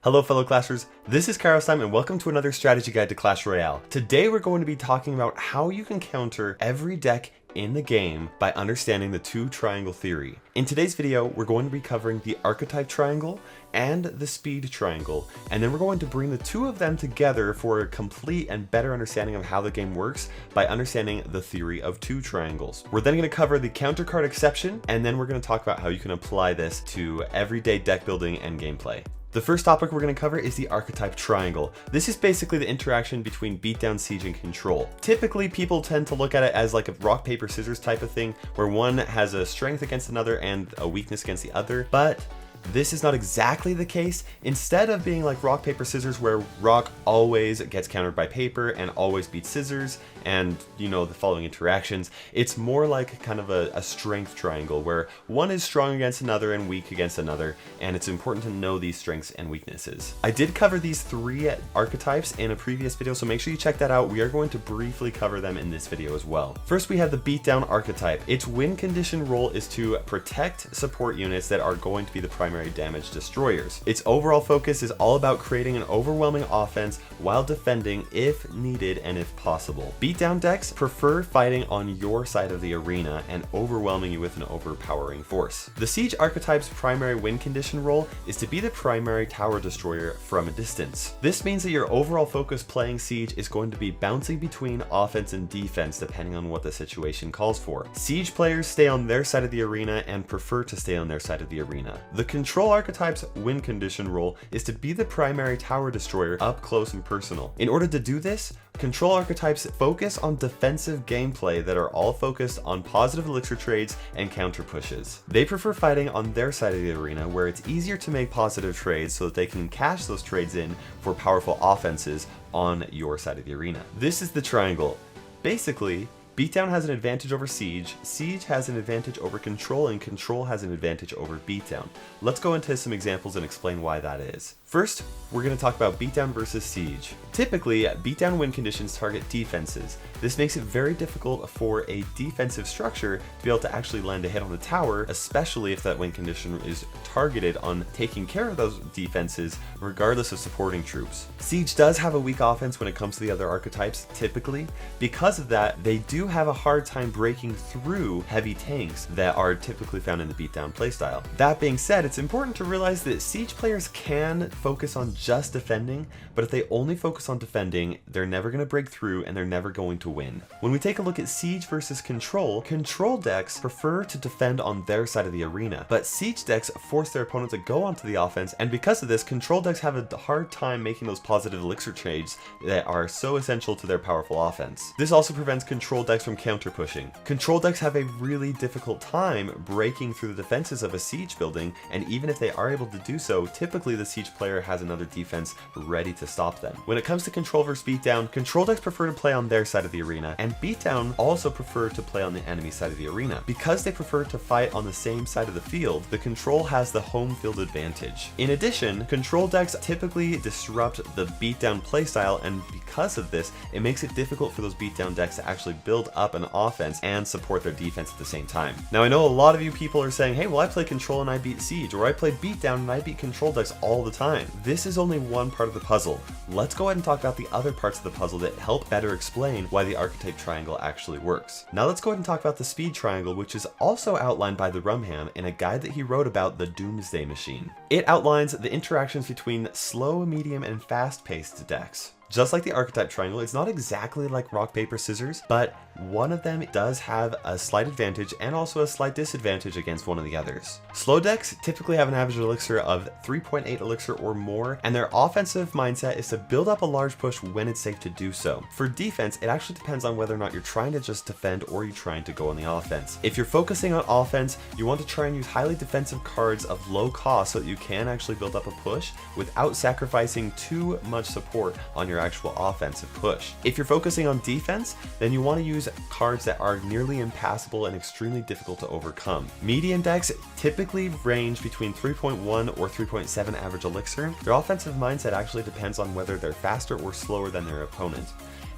Hello fellow Clashers, this is Kairos Time and welcome to another strategy guide to Clash Royale. Today we're going to be talking about how you can counter every deck in the game by understanding the two triangle theory. In today's video, we're going to be covering the Archetype Triangle and the Speed Triangle, and then we're going to bring the two of them together for a complete and better understanding of how the game works by understanding the theory of two triangles. We're then going to cover the counter card exception, and then we're going to talk about how you can apply this to everyday deck building and gameplay. The first topic we're going to cover is the Archetype Triangle. This is basically the interaction between Beatdown, Siege, and Control. Typically, people tend to look at it as like a rock, paper, scissors type of thing, where one has a strength against another and a weakness against the other, but this is not exactly the case. Instead of being like rock, paper, scissors, where rock always gets countered by paper and always beats scissors, and you know the following interactions, it's more like kind of a strength triangle where one is strong against another and weak against another, and it's important to know these strengths and weaknesses. I did cover these three archetypes in a previous video, so make sure you check that out. We are going to briefly cover them in this video as well. First, we have the Beatdown archetype. Its win condition role is to protect support units that are going to be the primary damage destroyers. Its overall focus is all about creating an overwhelming offense while defending if needed and if possible. Beatdown decks prefer fighting on your side of the arena and overwhelming you with an overpowering force. The Siege archetype's primary win condition role is to be the primary tower destroyer from a distance. This means that your overall focus playing Siege is going to be bouncing between offense and defense depending on what the situation calls for. Siege players stay on their side of the arena and prefer to stay on their side of the arena. The Control archetype's win condition role is to be the primary tower destroyer up close and personal. In order to do this, Control archetypes focus on defensive gameplay that are all focused on positive elixir trades and counter pushes. They prefer fighting on their side of the arena where it's easier to make positive trades so that they can cash those trades in for powerful offenses on your side of the arena. This is the triangle. Basically, Beatdown has an advantage over Siege, Siege has an advantage over Control, and Control has an advantage over Beatdown. Let's go into some examples and explain why that is. First, we're going to talk about Beatdown versus Siege. Typically, Beatdown win conditions target defenses. This makes it very difficult for a defensive structure to be able to actually land a hit on the tower, especially if that win condition is targeted on taking care of those defenses regardless of supporting troops. Siege does have a weak offense when it comes to the other archetypes, typically. Because of that, they do have a hard time breaking through heavy tanks that are typically found in the Beatdown playstyle. That being said, it's important to realize that Siege players can focus on just defending, but if they only focus on defending, they're never going to break through and they're never going to win. When we take a look at Siege versus Control, Control decks prefer to defend on their side of the arena, but Siege decks force their opponent to go onto the offense, and because of this, Control decks have a hard time making those positive elixir trades that are so essential to their powerful offense. This also prevents Control decks from counter pushing. Control decks have a really difficult time breaking through the defenses of a Siege building, and even if they are able to do so, typically the Siege player has another defense ready to stop them. When it comes to Control versus Beatdown, Control decks prefer to play on their side of the arena, and Beatdown also prefer to play on the enemy side of the arena. Because they prefer to fight on the same side of the field, the Control has the home field advantage. In addition, Control decks typically disrupt the Beatdown playstyle, and because of this, it makes it difficult for those Beatdown decks to actually build up an offense and support their defense at the same time. Now, I know a lot of you people are saying, hey, well, I play Control and I beat Siege, or I play Beatdown and I beat Control decks all the time. This is only one part of the puzzle. Let's go ahead and talk about the other parts of the puzzle that help better explain why the Archetype Triangle actually works. Now let's go ahead and talk about the Speed Triangle, which is also outlined by the Rum Ham in a guide that he wrote about the Doomsday Machine. It outlines the interactions between slow, medium, and fast-paced decks. Just like the Archetype Triangle, it's not exactly like rock, paper, scissors, but one of them does have a slight advantage and also a slight disadvantage against one of the others. Slow decks typically have an average elixir of 3.8 elixir or more, and their offensive mindset is to build up a large push when it's safe to do so. For defense, it actually depends on whether or not you're trying to just defend or you're trying to go on the offense. If you're focusing on offense, you want to try and use highly defensive cards of low cost so that you can actually build up a push without sacrificing too much support on your actual offensive push. If you're focusing on defense, then you want to use cards that are nearly impassable and extremely difficult to overcome. Medium decks typically range between 3.1 or 3.7 average elixir. Their offensive mindset actually depends on whether they're faster or slower than their opponent.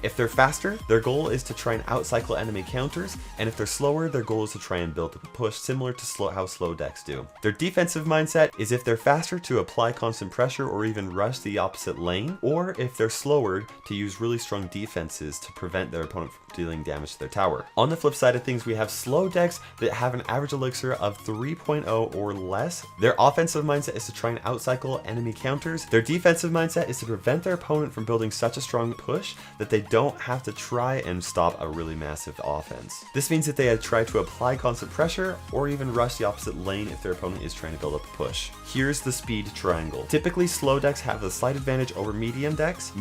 If they're faster, their goal is to try and outcycle enemy counters, and if they're slower, their goal is to try and build a push similar to how slow decks do. Their defensive mindset is if they're faster to apply constant pressure or even rush the opposite lane, or if they're slower to use really strong defenses to prevent their opponent from dealing damage to their tower. On the flip side of things, we have slow decks that have an average elixir of 3.0 or less. Their offensive mindset is to try and outcycle enemy counters. Their defensive mindset is to prevent their opponent from building such a strong push that they don't have to try and stop a really massive offense. This means that they try to apply constant pressure or even rush the opposite lane if their opponent is trying to build up a push. Here's the speed triangle. Typically, slow decks have a slight advantage over medium decks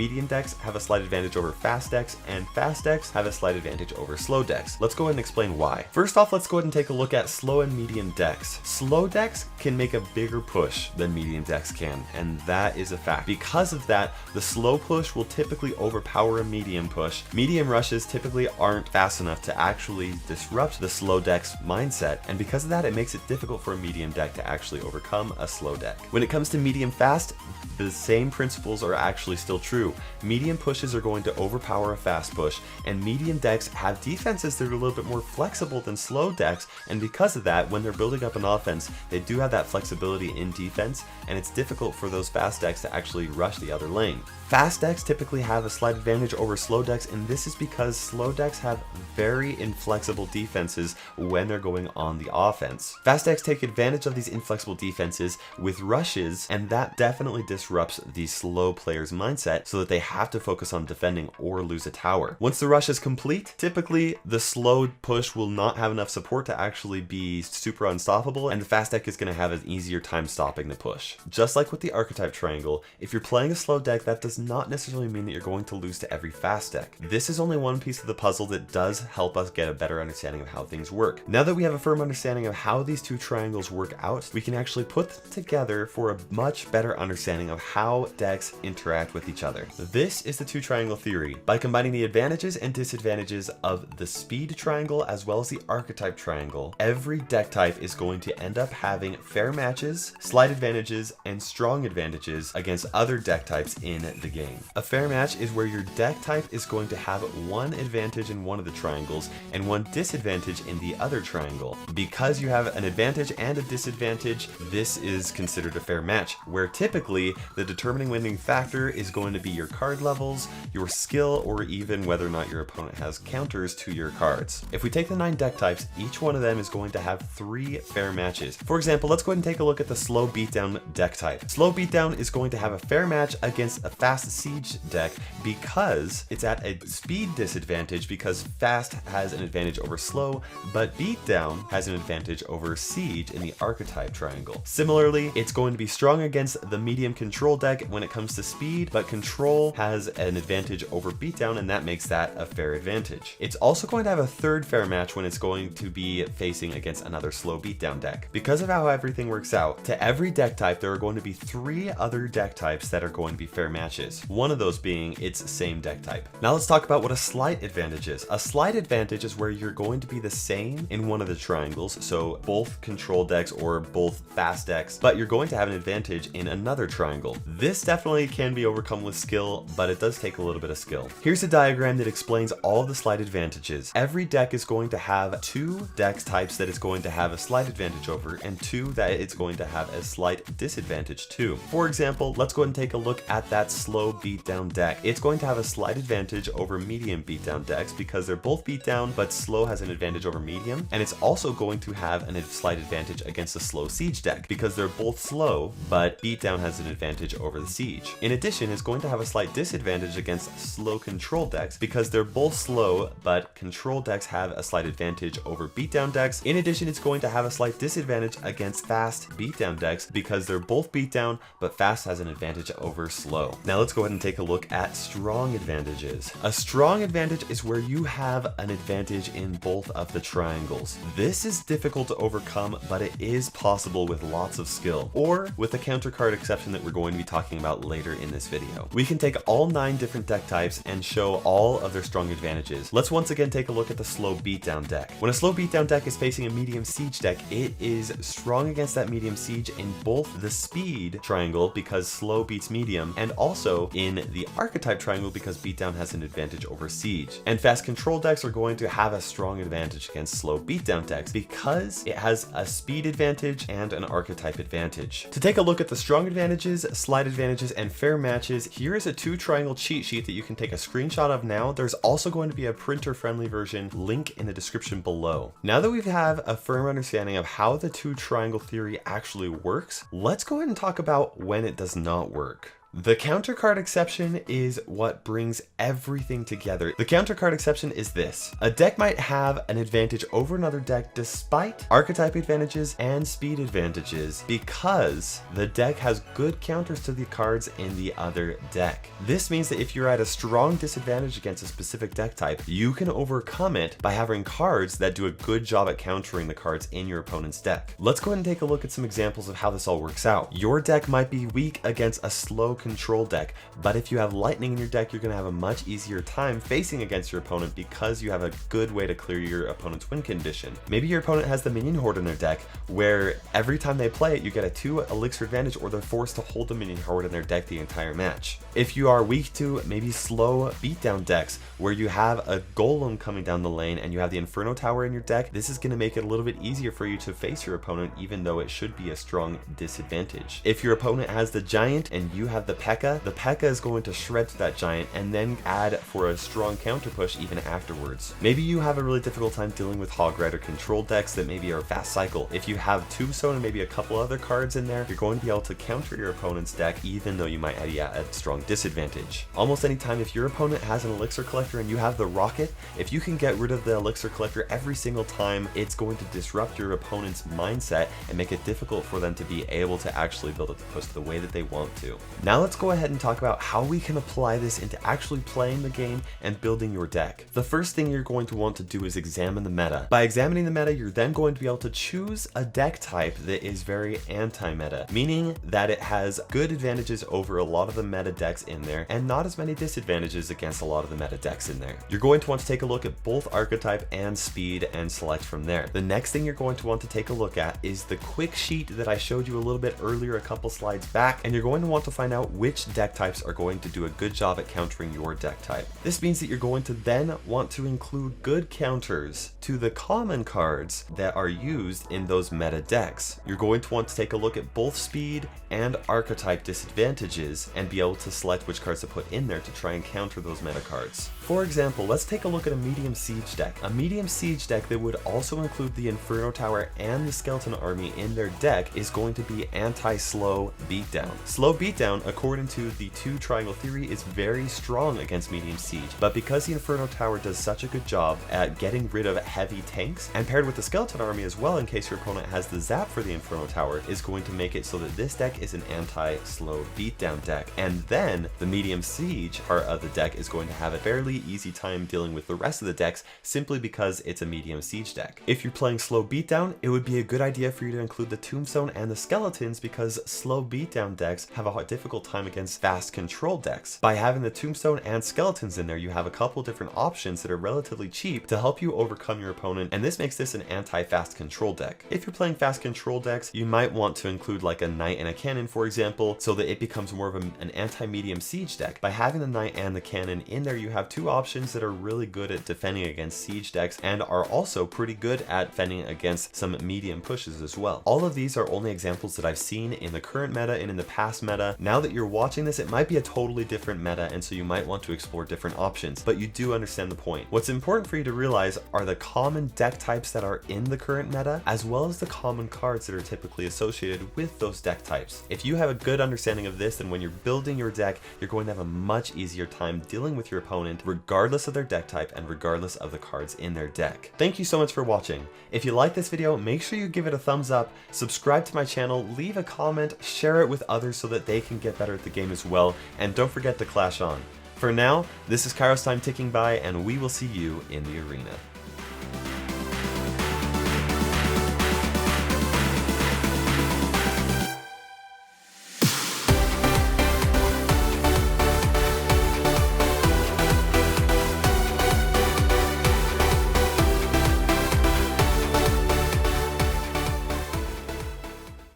have a slight advantage over fast decks, and fast decks have a slight advantage over slow decks. Let's go ahead and explain why. First off, let's go ahead and take a look at slow and medium decks. Slow decks can make a bigger push than medium decks can, and that is a fact. Because of that, the slow push will typically overpower a medium push. Medium rushes typically aren't fast enough to actually disrupt the slow deck's mindset, and because of that, it makes it difficult for a medium deck to actually overcome a slow deck. When it comes to medium fast, the same principles are actually still true. Medium pushes are going to overpower a fast push, and medium decks have defenses that are a little bit more flexible than slow decks, and because of that, when they're building up an offense, they do have that flexibility in defense, and it's difficult for those fast decks to actually rush the other lane. Fast decks typically have a slight advantage over slow decks, and this is because slow decks have very inflexible defenses when they're going on the offense. Fast decks take advantage of these inflexible defenses with rushes, and that definitely disrupts the slow player's mindset so that they have to focus on defending or lose a tower. Once the rush is complete, typically the slow push will not have enough support to actually be super unstoppable, and the fast deck is going to have an easier time stopping the push. Just like with the Archetype Triangle, if you're playing a slow deck, that does not necessarily mean that you're going to lose to every fast deck. This is only one piece of the puzzle that does help us get a better understanding of how things work. Now that we have a firm understanding of how these two triangles work out, we can actually put them together for a much better understanding of how decks interact with each other. This is the two triangle theory. By combining the advantages and disadvantages of the speed triangle as well as the archetype triangle, every deck type is going to end up having fair matches, slight advantages, and strong advantages against other deck types in the game. A fair match is where your deck type is going to have one advantage in one of the triangles and one disadvantage in the other triangle. Because you have an advantage and a disadvantage, this is considered a fair match, where typically the determining winning factor is going to be your card levels, your skill, or even whether or not your opponent has counters to your cards. If we take the 9 deck types, each one of them is going to have 3 fair matches. For example, let's go ahead and take a look at the slow beatdown deck type. Slow beatdown is going to have a fair match against a fast siege deck because it's at a speed disadvantage, because fast has an advantage over slow, but beatdown has an advantage over siege in the archetype triangle. Similarly, it's going to be strong against the medium control deck when it comes to speed, but control has an advantage over beatdown, and that makes that a fair advantage. It's also going to have a third fair match when it's going to be facing against another slow beatdown deck. Because of how everything works out, to every deck type there are going to be 3 other deck types that are going to be fair matches, one of those being its same deck type. Now let's talk about what a slight advantage is. A slight advantage is where you're going to be the same in one of the triangles, so both control decks or both fast decks, but you're going to have an advantage in another triangle. This definitely can be overcome with skill, but it does take a little bit of skill. Here's a diagram that explains all of the slight advantages. Every deck is going to have 2 deck types that it's going to have a slight advantage over, and 2 that it's going to have a slight disadvantage to. For example, let's go ahead and take a look at that slow beatdown deck. It's going to have a slight advantage over medium beatdown decks because they're both beatdown, but slow has an advantage over medium, and it's also going to have a slight advantage against a slow siege deck because they're both slow, but beatdown has an advantage over the siege. In addition, it's going to have a slight disadvantage against slow control decks because they're both slow, but control decks have a slight advantage over beatdown decks. In addition, it's going to have a slight disadvantage against fast beatdown decks because they're both beatdown, but fast has an advantage over slow. Now let's go ahead and take a look at strong advantages. A strong advantage is where you have an advantage in both of the triangles. This is difficult to overcome, but it is possible with lots of skill, or with the counter card exception that we're going to be talking about later in this video. We can take all 9 different deck types and show all of their strong advantages. Let's once again take a look at the slow beatdown deck. When a slow beatdown deck is facing a medium siege deck, it is strong against that medium siege in both the speed triangle because slow beats medium, and also in the archetype triangle because beatdown Beatdown has an advantage over Siege. And fast control decks are going to have a strong advantage against slow Beatdown decks because it has a speed advantage and an archetype advantage. To take a look at the strong advantages, slight advantages, and fair matches, here is a 2-triangle cheat sheet that you can take a screenshot of now. There's also going to be a printer-friendly version, link in the description below. Now that we have a firm understanding of how the 2-triangle theory actually works, let's go ahead and talk about when it does not work. The countercard exception is what brings everything together. The countercard exception is this. A deck might have an advantage over another deck despite archetype advantages and speed advantages because the deck has good counters to the cards in the other deck. This means that if you're at a strong disadvantage against a specific deck type, you can overcome it by having cards that do a good job at countering the cards in your opponent's deck. Let's go ahead and take a look at some examples of how this all works out. Your deck might be weak against a slow control deck, but if you have lightning in your deck, you're going to have a much easier time facing against your opponent because you have a good way to clear your opponent's win condition. Maybe your opponent has the minion horde in their deck where every time they play it, you get a 2 elixir advantage, or they're forced to hold the minion horde in their deck the entire match. If you are weak to maybe slow beatdown decks where you have a golem coming down the lane and you have the inferno tower in your deck, this is going to make it a little bit easier for you to face your opponent, even though it should be a strong disadvantage. If your opponent has the giant and you have the P.E.K.K.A is going to shred through that giant and then add for a strong counter push even afterwards. Maybe you have a really difficult time dealing with hog rider control decks that maybe are fast cycle. If you have Tombstone and maybe a couple other cards in there, you're going to be able to counter your opponent's deck even though you might have a strong disadvantage. Almost anytime if your opponent has an elixir collector and you have the rocket, if you can get rid of the elixir collector every single time, it's going to disrupt your opponent's mindset and make it difficult for them to be able to actually build up the push the way that they want to. Now let's go ahead and talk about how we can apply this into actually playing the game and building your deck. The first thing you're going to want to do is examine the meta. By examining the meta, you're then going to be able to choose a deck type that is very anti-meta, meaning that it has good advantages over a lot of the meta decks in there and not as many disadvantages against a lot of the meta decks in there. You're going to want to take a look at both archetype and speed and select from there. The next thing you're going to want to take a look at is the quick sheet that I showed you a little bit earlier, a couple slides back, and you're going to want to find out which deck types are going to do a good job at countering your deck type. This means that you're going to then want to include good counters to the common cards that are used in those meta decks. You're going to want to take a look at both speed and archetype disadvantages and be able to select which cards to put in there to try and counter those meta cards. For example, let's take a look at a medium siege deck. A medium siege deck that would also include the Inferno Tower and the Skeleton Army in their deck is going to be anti-slow beatdown. Slow beatdown, according to the 2-triangle theory, is very strong against medium siege, but because the Inferno Tower does such a good job at getting rid of heavy tanks, and paired with the Skeleton Army as well in case your opponent has the zap for the Inferno Tower, is going to make it so that this deck is an anti-slow beatdown deck. And then the medium siege part of the deck is going to have a fairly easy time dealing with the rest of the decks simply because it's a medium siege deck. If you're playing slow beatdown, it would be a good idea for you to include the Tombstone and the Skeletons because slow beatdown decks have a difficult time against fast control decks. By having the Tombstone and Skeletons in there, you have a couple different options that are relatively cheap to help you overcome your opponent, and this makes this an anti-fast control deck. If you're playing fast control decks, you might want to include like a knight and a cannon, for example, so that it becomes more of an anti-medium siege deck. By having the knight and the cannon in there, you have two options that are really good at defending against siege decks and are also pretty good at defending against some medium pushes as well. All of these are only examples that I've seen in the current meta and in the past meta. Now that you're watching this, it might be a totally different meta, and so you might want to explore different options, but you do understand the point. What's important for you to realize are the common deck types that are in the current meta, as well as the common cards that are typically associated with those deck types. If you have a good understanding of this, then when you're building your deck, you're going to have a much easier time dealing with your opponent, regardless of their deck type and regardless of the cards in their deck. Thank you so much for watching. If you like this video, make sure you give it a thumbs up, subscribe to my channel, leave a comment, share it with others so that they can get better at the game as well, and don't forget to clash on. For now, this is Kairos Time ticking by, and we will see you in the arena.